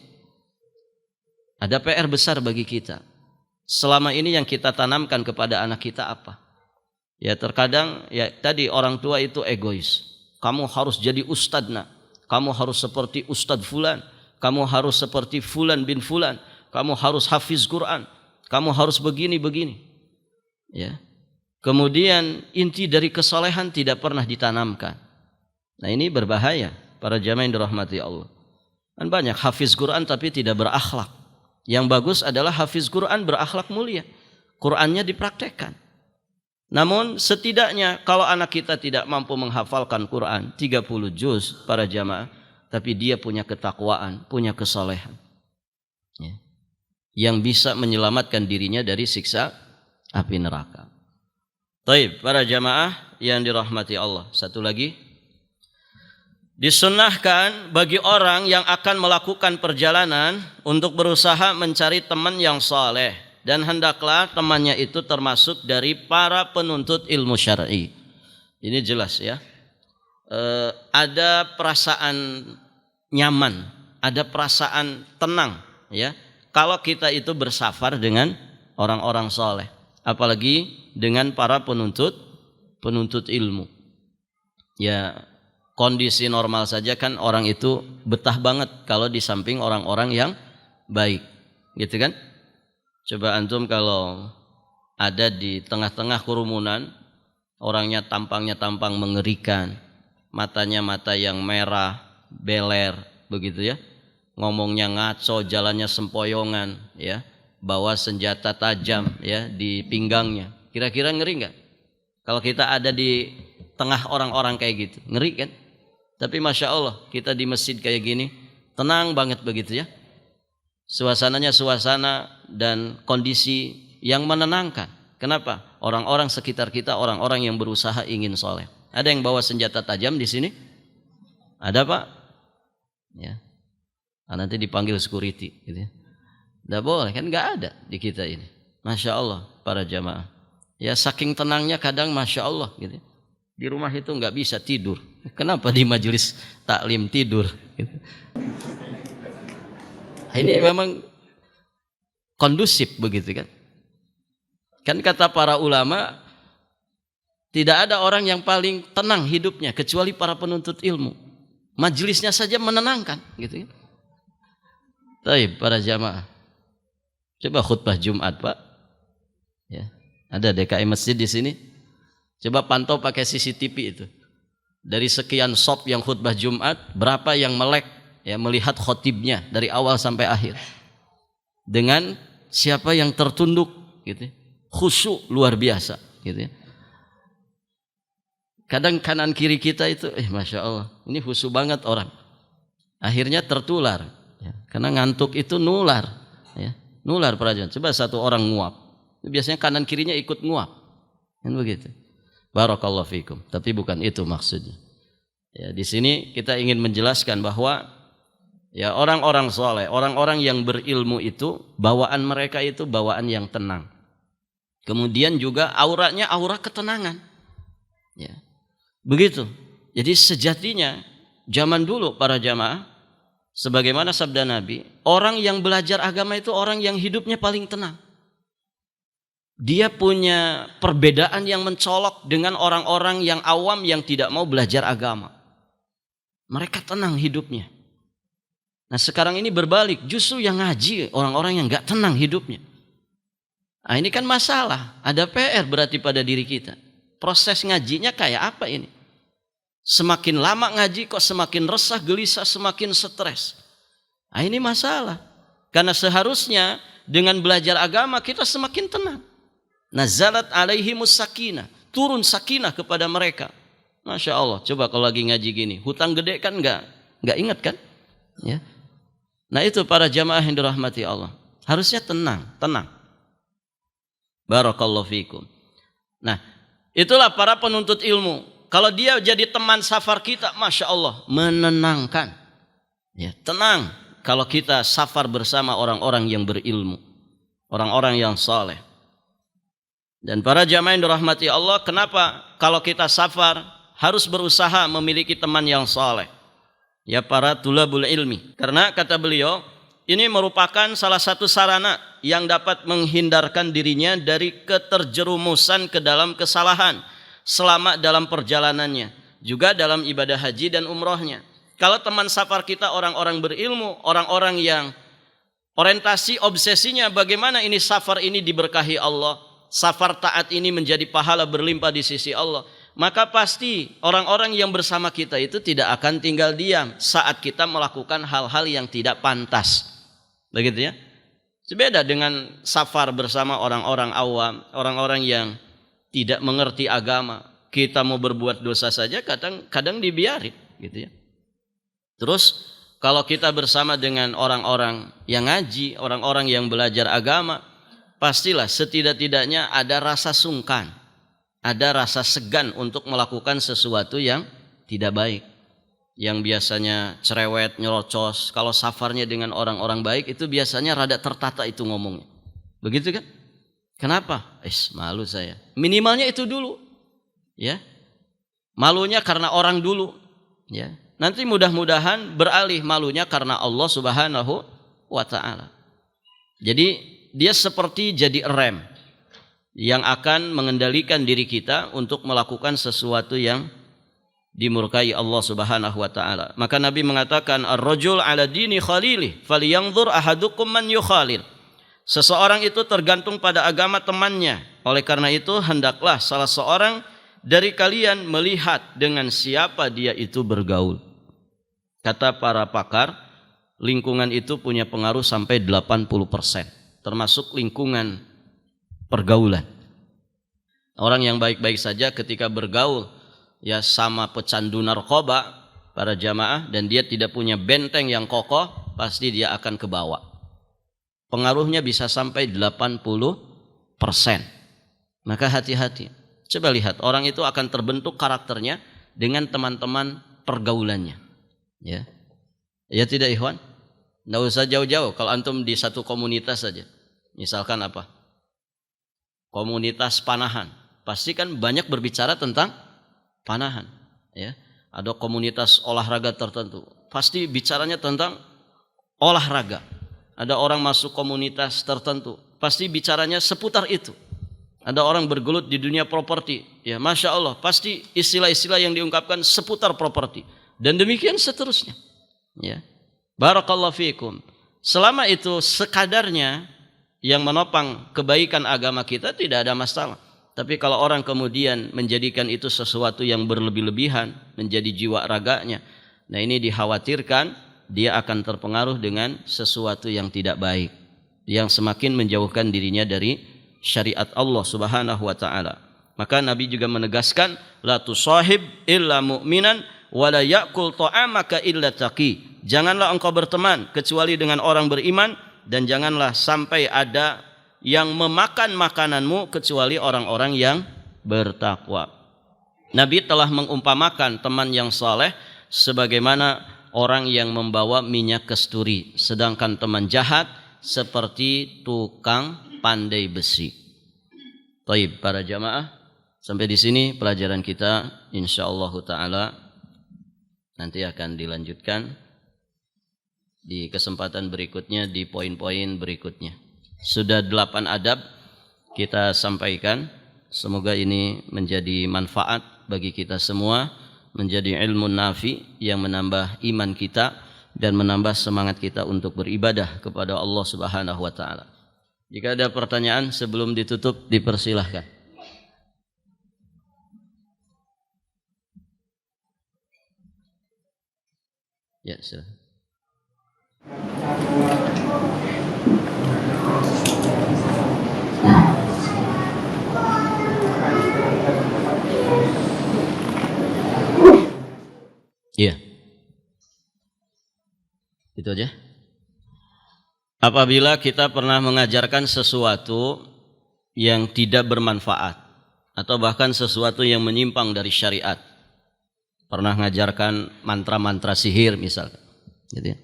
Ada PR besar bagi kita. Selama ini yang kita tanamkan kepada anak kita apa? Ya terkadang ya tadi orang tua itu egois. Kamu harus jadi ustadz nak. Kamu harus seperti ustadz fulan. Kamu harus seperti fulan bin fulan. Kamu harus hafiz Quran. Kamu harus begini-begini. Ya. Kemudian inti dari kesolehan tidak pernah ditanamkan. Nah ini berbahaya para jamaah yang dirahmati Allah. Dan banyak hafiz Quran tapi tidak berakhlak. Yang bagus adalah hafiz Quran berakhlak mulia. Qurannya dipraktekkan. Namun setidaknya kalau anak kita tidak mampu menghafalkan Quran 30 juz para jamaah, tapi dia punya ketakwaan, punya kesolehan. Ya. Yang bisa menyelamatkan dirinya dari siksa api neraka. Taib, para jamaah yang dirahmati Allah. Satu lagi. Disunnahkan bagi orang yang akan melakukan perjalanan untuk berusaha mencari teman yang saleh, dan hendaklah temannya itu termasuk dari para penuntut ilmu syar'i. Ini jelas ya. Ada perasaan nyaman, ada perasaan tenang ya kalau kita itu bersafar dengan orang-orang saleh, apalagi dengan para penuntut ilmu. Ya kondisi normal saja kan orang itu betah banget kalau di samping orang-orang yang baik, gitu kan? Coba antum kalau ada di tengah-tengah kerumunan, orangnya tampangnya tampang mengerikan, matanya mata yang merah, beler, begitu ya, ngomongnya ngaco, jalannya sempoyongan, ya, bawa senjata tajam, ya, di pinggangnya. Kira-kira ngeri nggak? Kalau kita ada di tengah orang-orang kayak gitu, ngeri kan? Tapi Masya Allah kita di masjid kayak gini tenang banget begitu ya. Suasananya suasana dan kondisi yang menenangkan. Kenapa? Orang-orang sekitar kita orang-orang yang berusaha ingin soleh. Ada yang bawa senjata tajam di sini? Ada Pak? Ya. Nah, nanti dipanggil security gitu ya. Nggak boleh kan, nggak ada di kita ini. Masya Allah para jamaah. Ya saking tenangnya kadang Masya Allah gitu ya. Di rumah itu nggak bisa tidur. Kenapa di majelis taklim tidur? Ini memang kondusif begitu kan? Kan kata para ulama, tidak ada orang yang paling tenang hidupnya kecuali para penuntut ilmu. Majelisnya saja menenangkan, gitu kan? Baik, para jamaah. Coba khutbah Jumat, Pak. Ya, ada DKI masjid di sini. Coba pantau pakai CCTV itu. Dari sekian shop yang khutbah Jumat, berapa yang melek ya melihat khotibnya dari awal sampai akhir. Dengan siapa yang tertunduk gitu. Khusyuk luar biasa gitu ya. Kadang kanan kiri kita itu Masya Allah, ini khusyuk banget orang. Akhirnya tertular ya. Karena ngantuk itu nular ya. Nular perajaan. Coba satu orang nguap, biasanya kanan kirinya ikut nguap. Kan begitu. Barakallahu fikum. Tapi bukan itu maksudnya. Ya, di sini kita ingin menjelaskan bahwa ya orang-orang soleh, orang-orang yang berilmu itu bawaan mereka itu bawaan yang tenang. Kemudian juga auranya aura ketenangan. Ya. Begitu. Jadi sejatinya zaman dulu para jamaah, sebagaimana sabda Nabi, orang yang belajar agama itu orang yang hidupnya paling tenang. Dia punya perbedaan yang mencolok dengan orang-orang yang awam yang tidak mau belajar agama. Mereka tenang hidupnya. Nah sekarang ini berbalik, justru yang ngaji orang-orang yang gak tenang hidupnya. Nah ini kan masalah, ada PR berarti pada diri kita. Proses ngajinya kayak apa ini? Semakin lama ngaji kok semakin resah, gelisah, semakin stres. Nah ini masalah. Karena seharusnya dengan belajar agama kita semakin tenang. Nazalat alaihimus sakinah, turun sakinah kepada mereka. Masya Allah, coba kalau lagi ngaji gini, hutang gede kan nggak ingat kan? Ya. Nah itu para jamaah yang dirahmati Allah, harusnya tenang. Barakallahu fikum. Nah, itulah para penuntut ilmu. Kalau dia jadi teman safar kita, Masya Allah, menenangkan. Ya, tenang kalau kita safar bersama orang-orang yang berilmu, orang-orang yang saleh. Dan para jamaah yang dirahmati Allah, kenapa kalau kita safar harus berusaha memiliki teman yang saleh? Ya para tulabul ilmi. Karena kata beliau, ini merupakan salah satu sarana yang dapat menghindarkan dirinya dari keterjerumusan ke dalam kesalahan selama dalam perjalanannya, juga dalam ibadah haji dan umrohnya. Kalau teman safar kita orang-orang berilmu, orang-orang yang orientasi obsesinya bagaimana ini safar ini diberkahi Allah, safar taat ini menjadi pahala berlimpah di sisi Allah, maka pasti orang-orang yang bersama kita itu tidak akan tinggal diam saat kita melakukan hal-hal yang tidak pantas. Begitu ya. Beda dengan safar bersama orang-orang awam, orang-orang yang tidak mengerti agama. Kita mau berbuat dosa saja kadang dibiarin gitu ya. Terus kalau kita bersama dengan orang-orang yang ngaji, orang-orang yang belajar agama, pastilah setidak-tidaknya ada rasa sungkan, ada rasa segan untuk melakukan sesuatu yang tidak baik. Yang biasanya cerewet, nyerocos, kalau safarnya dengan orang-orang baik itu biasanya rada tertata itu ngomongnya. Begitu kan? Kenapa? Malu saya. Minimalnya itu dulu. Ya. Malunya karena orang dulu, ya. Nanti mudah-mudahan beralih malunya karena Allah Subhanahu wa taala. Jadi dia seperti jadi rem yang akan mengendalikan diri kita untuk melakukan sesuatu yang dimurkai Allah Subhanahu wa taala. Maka Nabi mengatakan ar-rajul ala dini khalili falyanzur ahadukum man yukhalil. Seseorang itu tergantung pada agama temannya. Oleh karena itu hendaklah salah seorang dari kalian melihat dengan siapa dia itu bergaul. Kata para pakar, lingkungan itu punya pengaruh sampai 80%, termasuk lingkungan pergaulan. Orang yang baik-baik saja ketika bergaul ya sama pecandu narkoba para jamaah dan dia tidak punya benteng yang kokoh, pasti dia akan kebawa. Pengaruhnya bisa sampai 80%. Maka hati-hati. Coba lihat, orang itu akan terbentuk karakternya dengan teman-teman pergaulannya. Ya. Ya tidak ikhwan? Nggak usah jauh-jauh, kalau antum di satu komunitas saja. Misalkan apa? Komunitas panahan. Pasti kan banyak berbicara tentang panahan, ya. Ada komunitas olahraga tertentu, pasti bicaranya tentang olahraga. Ada orang masuk komunitas tertentu, pasti bicaranya seputar itu. Ada orang bergelut di dunia properti, ya Masya Allah, pasti istilah-istilah yang diungkapkan seputar properti. Dan demikian seterusnya, ya. Barakallahu fiikum. Selama itu sekadarnya yang menopang kebaikan agama kita tidak ada masalah. Tapi kalau orang kemudian menjadikan itu sesuatu yang berlebih-lebihan, menjadi jiwa raganya, nah ini dikhawatirkan dia akan terpengaruh dengan sesuatu yang tidak baik, yang semakin menjauhkan dirinya dari syariat Allah Subhanahu wa taala. Maka Nabi juga menegaskan, la tusahib illa mu'minan wa la ya'kul ta'amaka illa taqi. Janganlah engkau berteman kecuali dengan orang beriman, dan janganlah sampai ada yang memakan makananmu kecuali orang-orang yang bertakwa. Nabi telah mengumpamakan teman yang saleh sebagaimana orang yang membawa minyak kasturi, sedangkan teman jahat seperti tukang pandai besi. Baik para jamaah, sampai di sini pelajaran kita insyaallah taala. Nanti akan dilanjutkan di kesempatan berikutnya, di poin-poin berikutnya. Sudah 8 adab kita sampaikan. Semoga ini menjadi manfaat bagi kita semua, menjadi ilmu nafi yang menambah iman kita dan menambah semangat kita untuk beribadah kepada Allah Subhanahu wa taala. Jika ada pertanyaan sebelum ditutup, dipersilahkan. Ya, silakan. Iya. Itu aja. Apabila kita pernah mengajarkan sesuatu yang tidak bermanfaat atau bahkan sesuatu yang menyimpang dari syariat, pernah mengajarkan mantra-mantra sihir misalkan, gitu ya.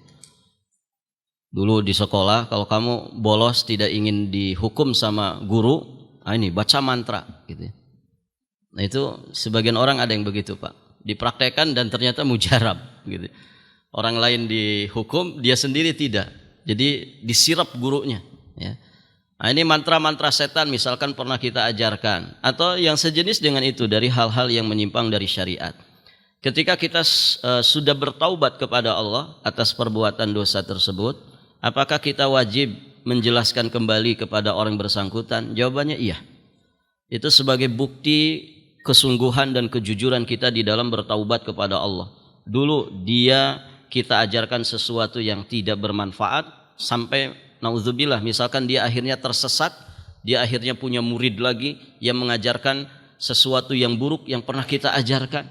Dulu di sekolah kalau kamu bolos tidak ingin dihukum sama guru, ini baca mantra, gitu ya. Nah itu sebagian orang ada yang begitu Pak, dipraktekkan dan ternyata mujarab, gitu. Orang lain dihukum, dia sendiri tidak. Jadi disirap gurunya, ya. Nah, ini mantra-mantra setan misalkan pernah kita ajarkan atau yang sejenis dengan itu dari hal-hal yang menyimpang dari syariat. Ketika kita sudah bertaubat kepada Allah atas perbuatan dosa tersebut, apakah kita wajib menjelaskan kembali kepada orang bersangkutan? Jawabannya iya. Itu sebagai bukti kesungguhan dan kejujuran kita di dalam bertaubat kepada Allah. Dulu kita ajarkan sesuatu yang tidak bermanfaat sampai naudzubillah misalkan dia akhirnya tersesat, dia akhirnya punya murid lagi yang mengajarkan sesuatu yang buruk yang pernah kita ajarkan,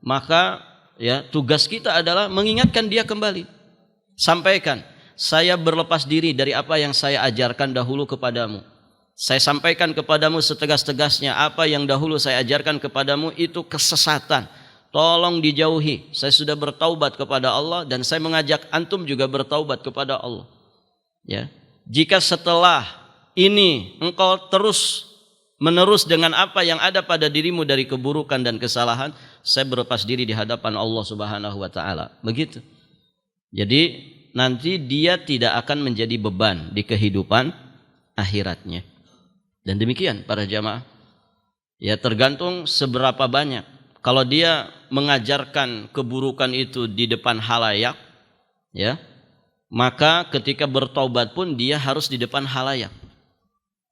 maka ya tugas kita adalah mengingatkan dia kembali. Sampaikan, saya berlepas diri dari apa yang saya ajarkan dahulu kepadamu. Saya sampaikan kepadamu setegas-tegasnya apa yang dahulu saya ajarkan kepadamu itu kesesatan. Tolong dijauhi. Saya sudah bertaubat kepada Allah dan saya mengajak antum juga bertaubat kepada Allah. Ya. Jika setelah ini engkau terus menerus dengan apa yang ada pada dirimu dari keburukan dan kesalahan, saya berlepas diri di hadapan Allah Subhanahu wa taala. Begitu. Jadi nanti dia tidak akan menjadi beban di kehidupan akhiratnya. Dan demikian para jamaah. Ya tergantung seberapa banyak. Kalau dia mengajarkan keburukan itu di depan halayak, ya, maka ketika bertaubat pun dia harus di depan halayak.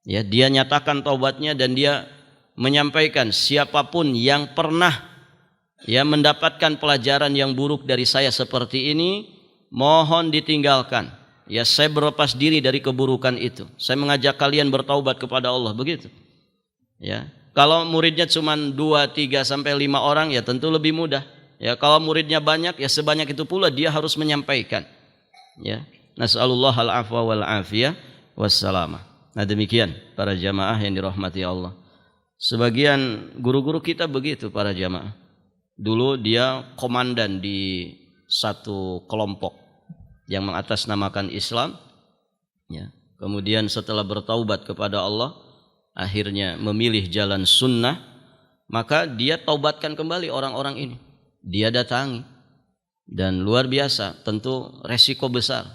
Ya, dia nyatakan taubatnya dan dia menyampaikan siapapun yang pernah ya mendapatkan pelajaran yang buruk dari saya seperti ini, mohon ditinggalkan. Ya, saya berlepas diri dari keburukan itu. Saya mengajak kalian bertaubat kepada Allah, begitu. Ya. Kalau muridnya cuma 2, 3 sampai 5 orang ya tentu lebih mudah. Ya, kalau muridnya banyak ya sebanyak itu pula dia harus menyampaikan. Ya. Nas'alullah al-afwa wal afiyah wassalamah. Nah demikian para jamaah yang dirahmati Allah. Sebagian guru-guru kita begitu para jamaah. Dulu dia komandan di satu kelompok yang mengatasnamakan Islam. Ya. Kemudian setelah bertaubat kepada Allah, akhirnya memilih jalan sunnah, maka dia taubatkan kembali orang-orang ini. Dia datangi dan luar biasa, tentu resiko besar.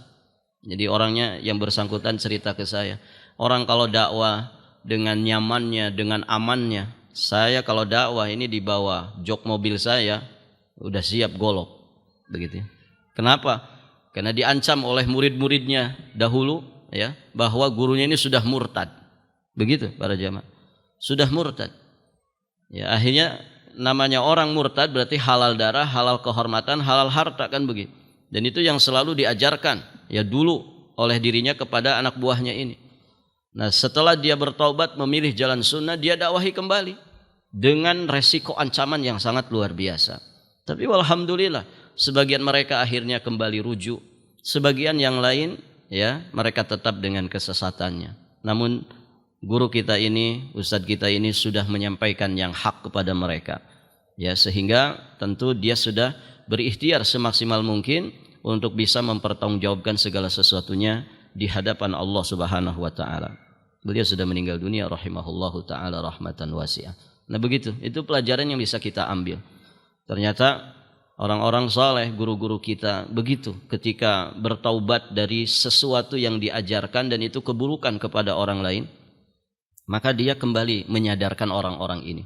Jadi orangnya yang bersangkutan cerita ke saya, orang kalau dakwah dengan nyamannya, dengan amannya, saya kalau dakwah ini di bawah jok mobil saya udah siap golok, begitu. Kenapa? Karena diancam oleh murid-muridnya dahulu, ya, bahwa gurunya ini sudah murtad. Begitu para jamaah, sudah murtad. Ya, akhirnya namanya orang murtad berarti halal darah, halal kehormatan, halal harta, kan begitu. Dan itu yang selalu diajarkan ya dulu oleh dirinya kepada anak buahnya ini. Nah setelah dia bertaubat memilih jalan sunnah, dia dakwahi kembali dengan resiko ancaman yang sangat luar biasa. Tapi alhamdulillah sebagian mereka akhirnya kembali rujuk, sebagian yang lain ya mereka tetap dengan kesesatannya. Namun guru kita ini, ustadz kita ini sudah menyampaikan yang hak kepada mereka. Ya, sehingga tentu dia sudah berikhtiar semaksimal mungkin untuk bisa mempertanggungjawabkan segala sesuatunya di hadapan Allah Subhanahu wa taala. Beliau sudah meninggal dunia rahimahullahu taala rahmatan wasi'ah. Nah begitu, itu pelajaran yang bisa kita ambil. Ternyata Orang-orang saleh, guru-guru kita begitu ketika bertaubat dari sesuatu yang diajarkan dan itu keburukan kepada orang lain, maka dia kembali menyadarkan orang-orang ini.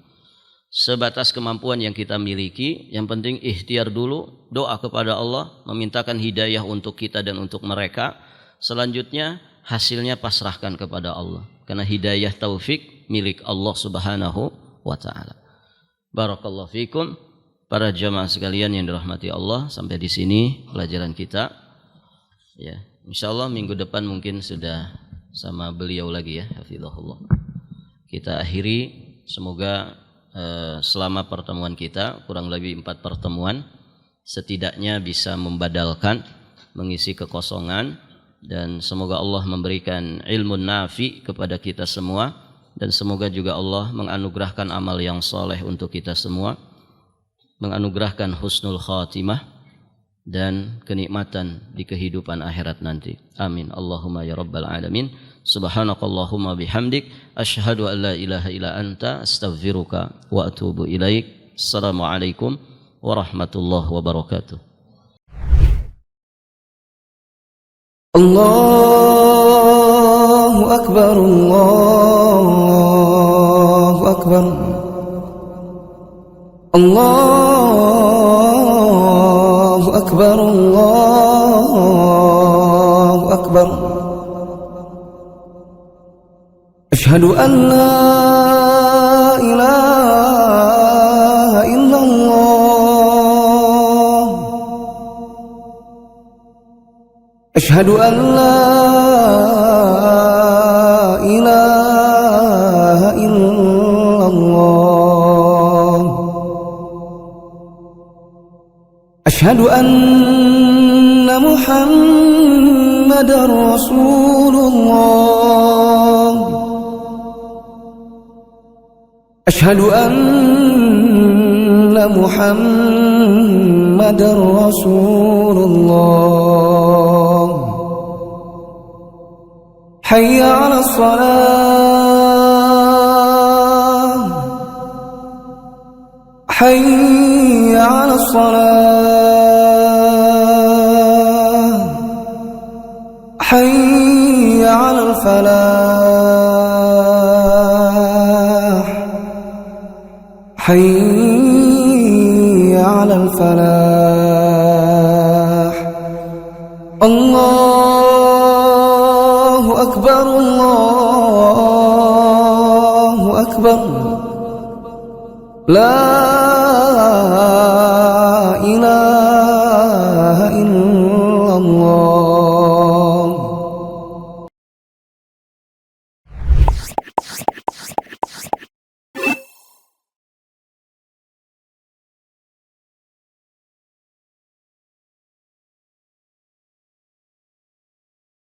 Sebatas kemampuan yang kita miliki, yang penting ikhtiar dulu, doa kepada Allah, memintakan hidayah untuk kita dan untuk mereka. Selanjutnya hasilnya pasrahkan kepada Allah, karena hidayah taufik milik Allah Subhanahu wa taala. Barakallahu fikum. Para jamaah sekalian yang dirahmati Allah, sampai di sini pelajaran kita. Ya, insyaallah minggu depan mungkin sudah sama beliau lagi ya, hafizahullah. Kita akhiri, semoga selama pertemuan kita, kurang lebih 4 pertemuan, setidaknya bisa membadalkan, mengisi kekosongan, dan semoga Allah memberikan ilmu nafi kepada kita semua, dan semoga juga Allah menganugerahkan amal yang soleh untuk kita semua, menganugerahkan husnul khatimah dan kenikmatan di kehidupan akhirat nanti. Amin. Allahumma ya rabbal alamin. Subhanakallahumma bihamdik asyhadu an la ilaha illa anta astaghfiruka wa atubu ilaik. Assalamualaikum warahmatullahi wabarakatuh. Allahu akbar, Allahu akbar, Allahu akbar, Allahu akbar. Asyhadu an la ilaha illallah. Asyhadu an la ilaha illallah. Asyhadu anna Muhammadar Rasulullah. Asyhadu anna Muhammadar Rasulullah. Hayya 'alas salah, hayya 'alas salah, hayya 'alal falah, hayya 'alal falah. Allahu akbar, Allahu akbar. La